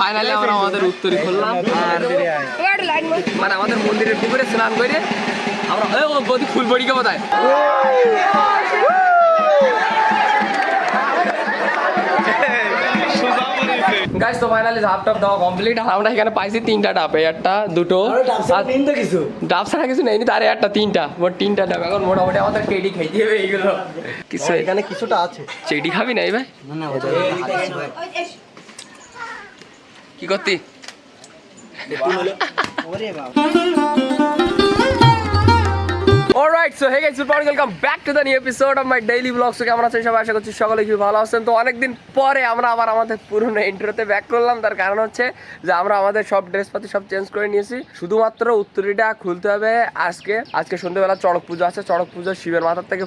Finally আমরা আমাদের উত্তরী খুললাম আর মানে আমাদের মন্দিরের পুকুরে স্নান করে আমরা ফুল বড়ি কে বোধহয় গাইস তো ফাইনালি ঝাপ টাপ দেওয়া কমপ্লিট। আমরা এখানে পাইছি 3টা ডাব, একটা দুটো ডাব ছাড়া কিছু নেই, তার একটা 3টা মোট 3টা ডাব। এখন মোটামুটি আমাদের কেডি খাইতে হবে এইগুলো। কিছু এখানে কিছুটা আছে, চেডি খাবি নাই ভাই? কি করতি? Alright, so hey guys, good morning, welcome back to the new episode of my daily vlog. So কেমন আছেন সবাই? আশা করছি সকলে খুব ভালো আছেন। তো অনেকদিন পরে আমরা আবার আমাদের পুরনো ইন্ট্রোতে ব্যাক করলাম। তার কারণ হচ্ছে যে আমরা আমাদের সব ড্রেসপাতি সব চেঞ্জ করে নিয়েছি, শুধুমাত্র উত্তরীটা খুলতে হবে আজকে সন্ধ্যেবেলা চড়ক পুজো আছে। চড়ক পুজো শিবের মাথার থেকে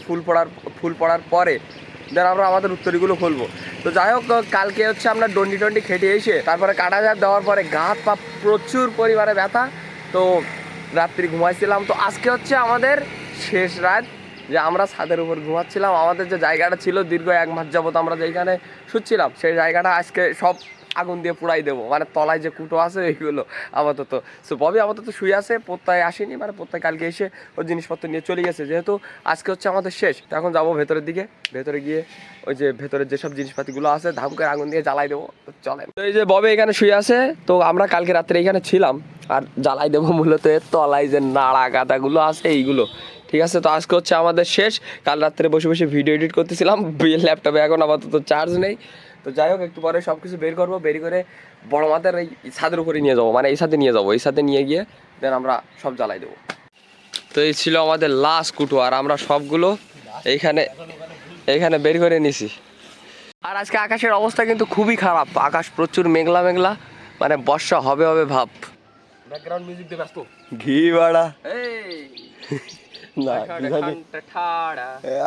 ফুল পড়ার পরে দেন আমরা আমাদের উত্তরীগুলো খুলবো। তো যাই হোক, কালকে হচ্ছে আমরা ডন্ডি খেটে এসে তারপরে কাটা ঝাপ দেওয়ার পরে গা হাত পা প্রচুর পরিমাণে ব্যথা, তো রাত্রি ঘুমাইছিলাম। তো আজকে হচ্ছে আমাদের শেষ রাত, যে আমরা ছাদের উপর ঘুমাচ্ছিলাম। আমাদের যে জায়গাটা ছিল দীর্ঘ 1 মাস যাবত আমরা যেখানে শুচ্ছিলাম, সেই জায়গাটা আজকে সব আগুন দিয়ে পুড়াই দেবো। মানে তলায় যে কুটো আছে এইগুলো আপাতত। সো ববি আপাতত শুয়ে আছে, প্রত্যয় আসেনি, মানে প্রত্যয় কালকে এসে ওর জিনিসপত্র নিয়ে চলে গেছে। যেহেতু আজকে হচ্ছে আমাদের শেষ, তো এখন যাবো ভেতরের দিকে। ভেতরে গিয়ে ওই যে ভেতরের যেসব জিনিসপাতিগুলো আছে ধাম করে আগুন দিয়ে জ্বালাই দেবো। চলেন। তো এই যে ববি এখানে শুয়ে আছে, তো আমরা কালকে রাত্রে এখানে ছিলাম আর জ্বালাই দেবো মূলত এর তলায় যে নাড়া গাদাগুলো আছে এইগুলো। ঠিক আছে, তো আজকে হচ্ছে আমাদের শেষ। কাল রাত্রে বসে বসে ভিডিও এডিট করতেছিলাম, ল্যাপটপে এখন আপাতত চার্জ নেই। তো যাই হোক, একটু পরে সব কিছু বের করবো, বের করে বড় মাথার এই ছাদের উপরে নিয়ে যাবো, মানে এই সাথে নিয়ে যাবো। এই সাথে নিয়ে গিয়ে দেন আমরা সব জ্বালাই দেবো। তো এই ছিল আমাদের লাস্ট কুটো, আর আমরা সবগুলো এইখানে বের করে নিছি। আর আজকে আকাশের অবস্থা কিন্তু খুবই খারাপ, আকাশ প্রচুর মেঘলা, মানে বর্ষা হবে ভাব। ব্যাকগ্রাউন্ড মিউজিক দিয়ে ব্যস্ত ঘি বাড়া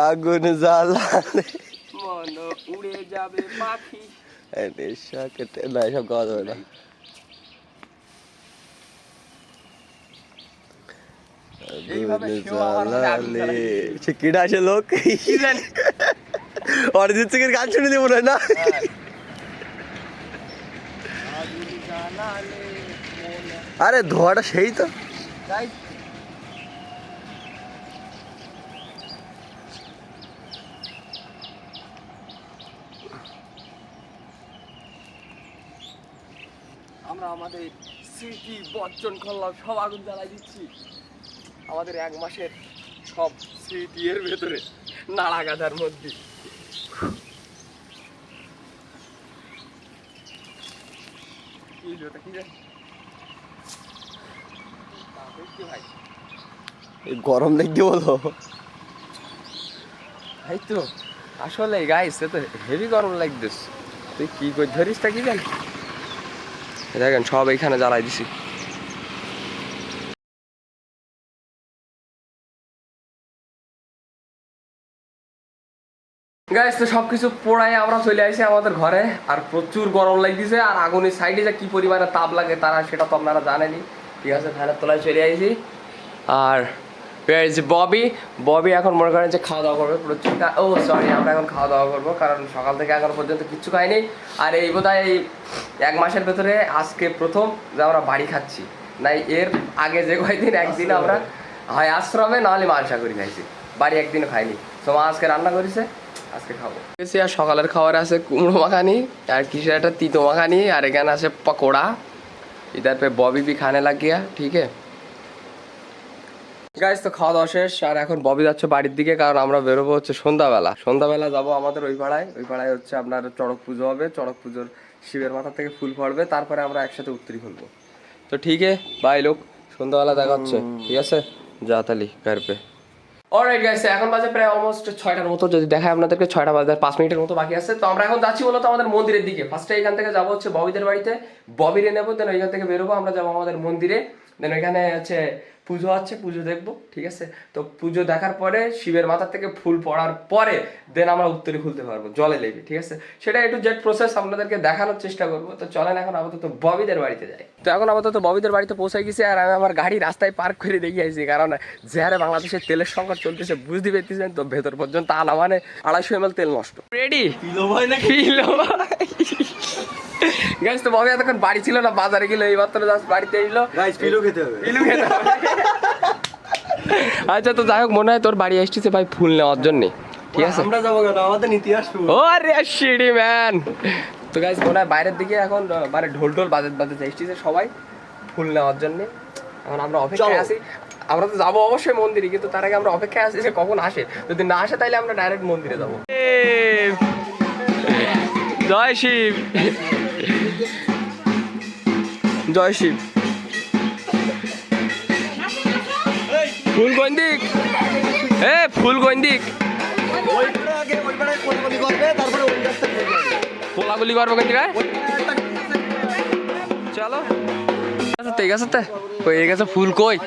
আগুন জ্বালালে মন উড়ে যাবে পাখি, না এসব গাওয়া যাবে না। সে কিডা আসে লোক অরিজিৎ সিং এর গান শুনে দেবো না। আরে ধোয়াটা সেই তো আমরা আমাদের স্মৃতি বর্জন করলাম, সব আগুন জ্বালাই দিচ্ছি। আমাদের 1 মাসের সব স্মৃতি এর ভেতরে নাড়া গাদার মধ্যে। গরম দেখতে বলো এই তো আসলে গাইস, এ তো হেভি গরম লাগতেছে। তুই কি করে ধরিস তা কি জানি, দেখেন সব এইখানে জ্বালাই দিছি। গাইস তো সবকিছু পোড়ায় আমরা চলে আসি আমাদের ঘরে, আর প্রচুর গরম লাগতেছে। আর আগুনের সাইডে যে কি পরিমাণে তাপ লাগে তারা সেটা তো আপনারা জানেনই। ঠিক আছে, ফ্যানের তলায় চলে আসি। আর ববি এখন মনে করেন যে খাওয়া দাওয়া করবে প্রচুর। আমরা এখন খাওয়া দাওয়া করবো, কারণ সকাল থেকে এখন পর্যন্ত কিচ্ছু খাইনি। আর এই বোধহয় এই 1 মাসের ভেতরে আজকে প্রথম যে আমরা বাড়ি খাচ্ছি, নাই এর আগে যে কয়েকদিন একদিন আমরা হয় আশ্রমে নাহলে মালসাগরি খাইছি, বাড়ি একদিনও খাইনি। তো মা আজকে রান্না করেছে, আজকে খাবো। আর সকালের খাবার আছে কুমড়ো মাখানি আর কিসের একটা তিতো মাখানি, আর এখানে আছে পকোড়া। ইধার পে ববি भी खाने लग गया। ठीक है গাইস, তো খাওয়া দাওয়া শেষ, আর এখন ববি যাচ্ছে বাড়ির দিকে, কারণ আমরা বেরোবো হচ্ছে সন্ধ্যাবেলা যাবো আমাদের ওই পাড়ায় হচ্ছে আপনার চড়ক পুজো হবে। চড়ক পুজোর শিবের মাথা থেকে ফুল পড়বে, তারপরে আমরা একসাথে উত্তরী খুলবো। তো ঠিক আছে বাই লোক, সন্ধ্যাবেলা দেখা হচ্ছে। ঠিক আছে, যা তালি ঘর পে। অলরাইট গাইস, এখন বাজে প্রায় অলমোস্ট 6টার মতো। যদি দেখায় আপনাদেরকে 6টা বাজে 5 মিনিটের মতো বাকি আছে। তো আমরা এখন যাচ্ছি বলতো আমাদের মন্দিরের দিকে। ফার্স্টে এখান থেকে যাবো হচ্ছে ববিদের বাড়িতে, ববিরে নেবো, দেন ওইখান থেকে বেরোবো, আমরা যাবো আমাদের মন্দিরে। দেন ওইখানে হচ্ছে পুজো আছে, পুজো দেখবো। ঠিক আছে, তো পুজো দেখার পরে শিবের মাথার থেকে ফুল পড়ার পরে দেন আমরা উত্তরী খুলতে পারবো, জলে লেগে। ঠিক আছে, সেটা একটু জেড প্রসেস আপনাদেরকে দেখানোর চেষ্টা করবো। তো চলেন এখন আপাতত ববিদের বাড়িতে যাই। তো এখন আপাতত ববিদের বাড়িতে পৌঁছে গেছি, আর আমি আমার গাড়ি রাস্তায় পার্ক করে দেখে আইছি, কারণ যে হারে বাংলাদেশের তেলের সংকট চলতেছে বুঝতে পেরেছেন তো, ভেতর পর্যন্ত আনা মানে 250 ml তেল নষ্ট। রেডি গাইস তো বাবা এতক্ষণ বাড়ি ছিল না, বাজারে গেল, এই মাত্র জাস্ট বাড়িতে এলো। গাইস পিলু খেতে হবে, পিলু খেতে হবে। আচ্ছা তো যাই হোক, মনে হয় তোর বাড়ি আসতেছে ভাই ফুল নেওয়ার জন্য, ঠিক আছে? আমরা যাবো কেন, আমাদের ইতিহাস। ও আরে শিডি ম্যান। তো গাইস মনে হয় বাইরের দিকে এখন মানে ঢোল ঢোল বাজে এসেছে সবাই ফুল নেওয়ার জন্য। এখন আমরা অপেক্ষায় আছি, আমরা তো যাবো অবশ্যই মন্দিরে, কিন্তু তার আগে আমরা অপেক্ষায় আছি যে কখন আসে। যদি না আসে তাহলে আমরা ডাইরেক্ট মন্দিরে যাবো। জয় শিব, জয় শিব। ফুল গৈন্দিক, এ ফুল গৈন্দিক কোলাগুলি করবো কিন্তু চলো। আচ্ছা ঠিক আছে, তো হয়ে গেছে ফুল কই?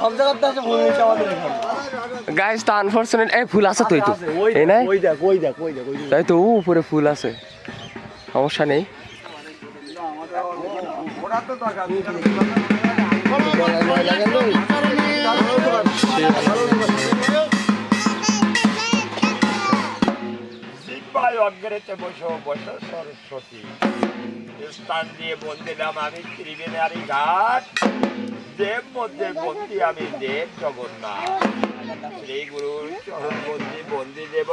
সব জায়গাতে আছে ফুল নিচে আমাদের এখানে। গাইস তো আনফরচুনেট এই ফুল আছে তো, এই না তাই তো উপরে ফুল আছে, সমস্যা নেই। অগ্রেতে বসো বসো সরস্বতী, স্থান দিয়ে বন্দিলাম আমি ত্রিবেণী ঘাট, দেব মধ্যে বন্দি আমি দেব জগন্নাথ, শ্রী গুরুর চরণ বন্দি বন্দি দেব,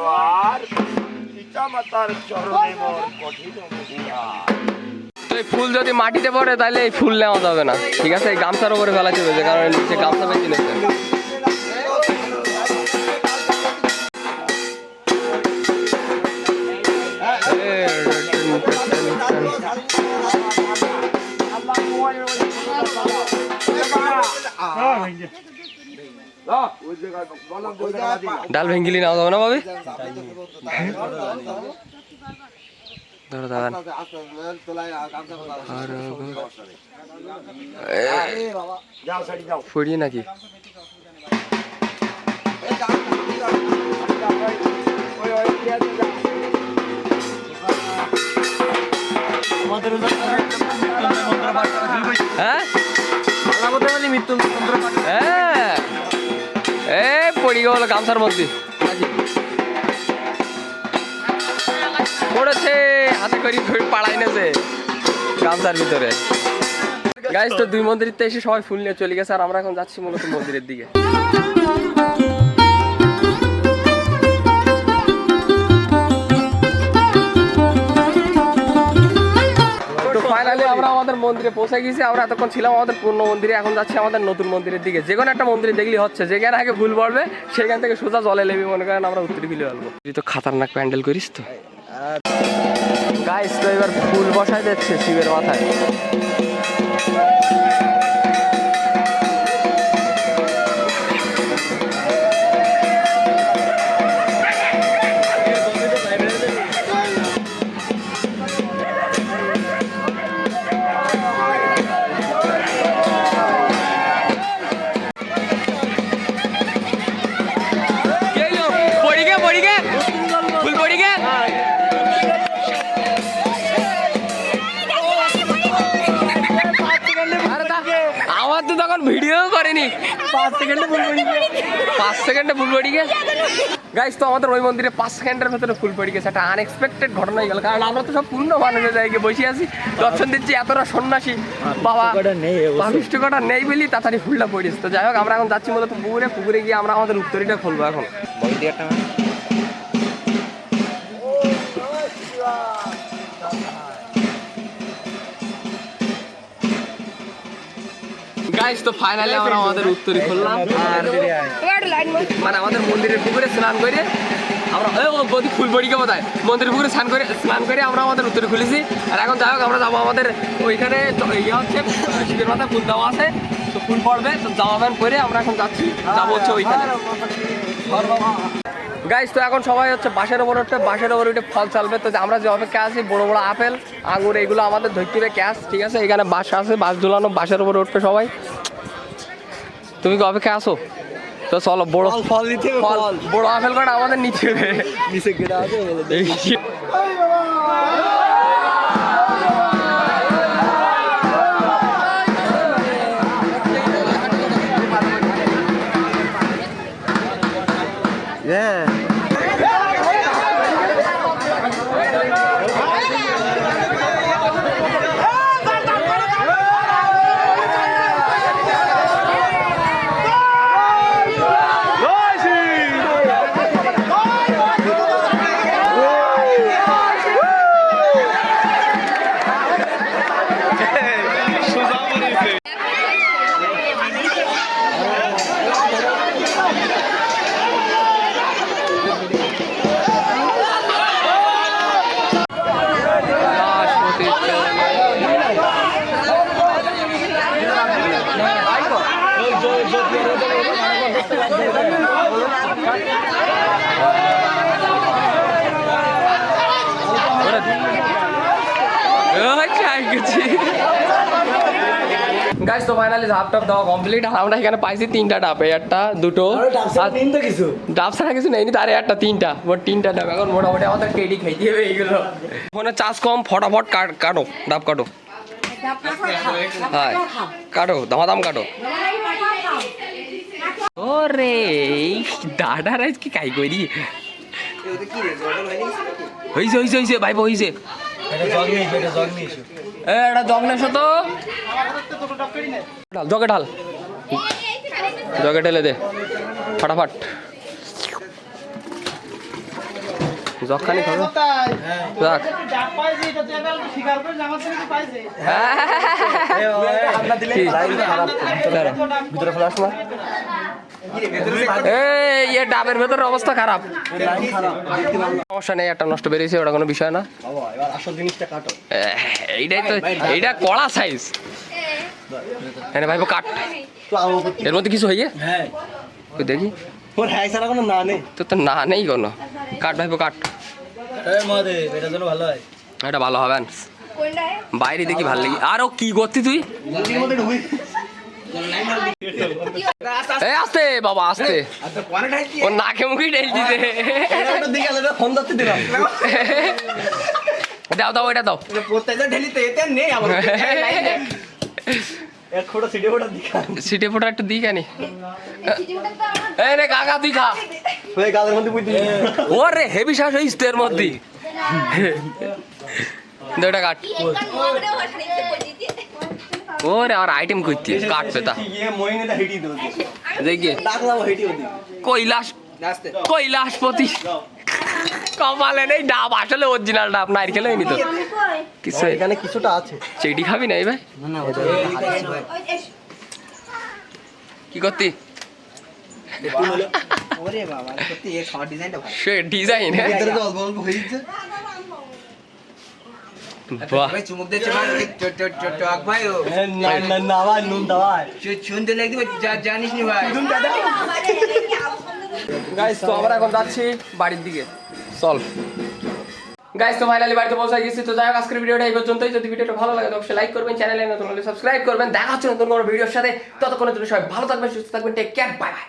আর পিতা মাতার চরণে মোর কঠিন অবস্থা। তো এই ফুল যদি মাটিতে পড়ে তাহলে এই ফুল নেওয়া যাবে না, ঠিক আছে? এই গামছার উপরে ফেলা চলবে, কারণ নিচে গামছা বেশি নিচ্ছে। ডাল ভেঙ্গিলি নাও যাবে না ভাবি, ধরো দাদা পড়িয়ে নাকি? হ্যাঁ এ পড়ি গেল গামছার মধ্যে, পড়েছে হাতে করে পাড়াই নেছে গামছার ভিতরে। গাইস তো দুই মন্দিরের এসে সবাই ফুল নিয়ে চলে গেছে, আর আমরা এখন যাচ্ছি মূলত মন্দিরের দিকে। তো ফাইনালি আমরা আমাদের মন্দিরে পৌঁছে গেছি। আমরা এতক্ষণ ছিলাম আমাদের পুরনো মন্দিরে, এখন যাচ্ছি আমাদের নতুন মন্দিরের দিকে। যে কোনো একটা মন্দিরে দেখলি হচ্ছে, যেখানে আগে ভুল পড়বে সেখান থেকে সোজা জলে লেবি, মনে করেন আমরা উত্তরে ফিরে আসবো। তুই তো খাতারনাক প্যান্ডেল করিস তো। গাইস তো এবার ফুল বসায় দিচ্ছে শিবের মাথায়। ভিডিও করেনি 5 সেকেন্ডে ফুল পড়ি গেছে। গাইস তো আমাদের ওই মন্দিরে 5 সেকেন্ডের ভেতরে ফুল পড়ি গেছে, একটা আনএক্সপেক্টেড ঘটনা হয়ে গেল। কারণ আমরা তো সব পূর্ণ মানুষের জায়গায় বসে আছি, দর্শন দিচ্ছি, এতটা সন্ন্যাসী বাবা 20 টাকাটা নেই বলি তাড়াতাড়ি ফুলটা পড়িস। তো যাই হোক আমরা এখন যাচ্ছি মূলত পুকুরে গিয়ে আমরা আমাদের উত্তরীটা খুলবো এখন। গাইস তো ফাইনালি আমরা আমাদের উত্তরী খুললাম, আর মানে আমাদের মন্দিরের পুকুরে স্নান করে আমরা গদি ফুল পড়িকে বোধহয় মন্দিরের পুকুরে স্নান করে আমরা আমাদের উত্তরী খুলেছি। আর এখন যাই হোক আমরা যাবো আমাদের ওইখানে, ইয়ে হচ্ছে শিবের মাথায় ফুল দেওয়া আছে, তো ফুল পড়বে, তো জামা প্যান্ট পরে আমরা এখন যাচ্ছি, যাবো হচ্ছে ওইখানে। গাইস তো এখন সবাই হচ্ছে বাঁশের ওপর উঠবে, বাঁশের ওপর উঠে ফল চালবে। তো আমরা যে অপেক্ষা আছি, বড় বড় আপেল আঙুর এগুলো আমাদের ধরতে হবে ক্যাশ, ঠিক আছে? এখানে বাঁশ আছে, বাঁশ ঝুলানো, বাঁশের ওপর উঠবে সবাই। তুমি কি অপেক্ষা আসো? তো চলো বড় ফল নিতে হবে, বড় আপেল কটা আমাদের নিতে হবে, নিচে গেড়া আছে। গাইস তো ফাইনালি ধাপ টাপ দেওয়া কমপ্লিট। আর আমরা এখানে পাইছি 3টা ডাব, একটা দুটো ডাব ছাড়া কিছু নেই, তার একটা 3টা, মোট 3টা ডাব। এখন মোটামুটি আমাদের টেডি খাইতে হবে এইগুলো। ফোনে চার্জ কম, ফটাফট কাটো ডাব কাটো। হ্যাঁ কাটো, দামাদাম কাটো। ওরে দাদা রাইজ কি কাই করি হইছে হইছে হইছে ভাইবো হইছে। এটা জগ নেছো তো ঢাল, জগে ঢাল, জগে ঢেলে দে ফটাফট। জগখানি খাবে যাক। এই ডাবের ভেতরের অবস্থা খারাপ। সমস্যা নেই, একটা নষ্ট বেরিয়েছে, ওটা কোনো বিষয় না। এইটাই তো, এইটা কড়া সাইজ। হ্যাঁ ভাইবো কাট, এর মধ্যে কিছু হইয়ে দেখি তোর তো না নেই কোনো। কাট ভাইবো কাট, এটা ভালো হবে। বাইরে দেখি ভালো লাগি। আরো কি করতি তুই? আস্তে বাবা আস্তে, ও নাকে মুখে ঢেল দিতে। দাও দাও, ওইটা দাও। সিটে ফোটা একটু দিই কেন? এই রে কাকা তুই খা। ওরে হেভি শ্বাস হইস তোর মধ্যে। দুটা কাট। ওরে আর আইটেম করতে কাটবে তা দেখি কৈলাসপতি কপালে নেই ডাব, আসলে অরিজিনাল ডাব, নারকেল হয়নি তো কিছু। এখানে কিছুটা আছে, চেটি খাবি না? এই ভাই কি করতি? সে ডিজাইন গাইস। তো আমরা এখন যাচ্ছি বাড়ির দিকে, চল গাইস। তো ফাইনালি বাড়িতে পৌঁছে গেছি। তো যাই হোক আজকের ভিডিওটা এই পর্যন্তই। যদি ভিডিওটা ভালো লাগে তো অবশ্যই লাইক করবেন, চ্যানেলে নতুন হলে সাবস্ক্রাইব করবেন। দেখা হচ্ছে নতুন কোনো ভিডিওর সাথে। ততক্ষণের জন্য সবাই ভালো থাকবেন, সুস্থ থাকবেন। Take care, bye by.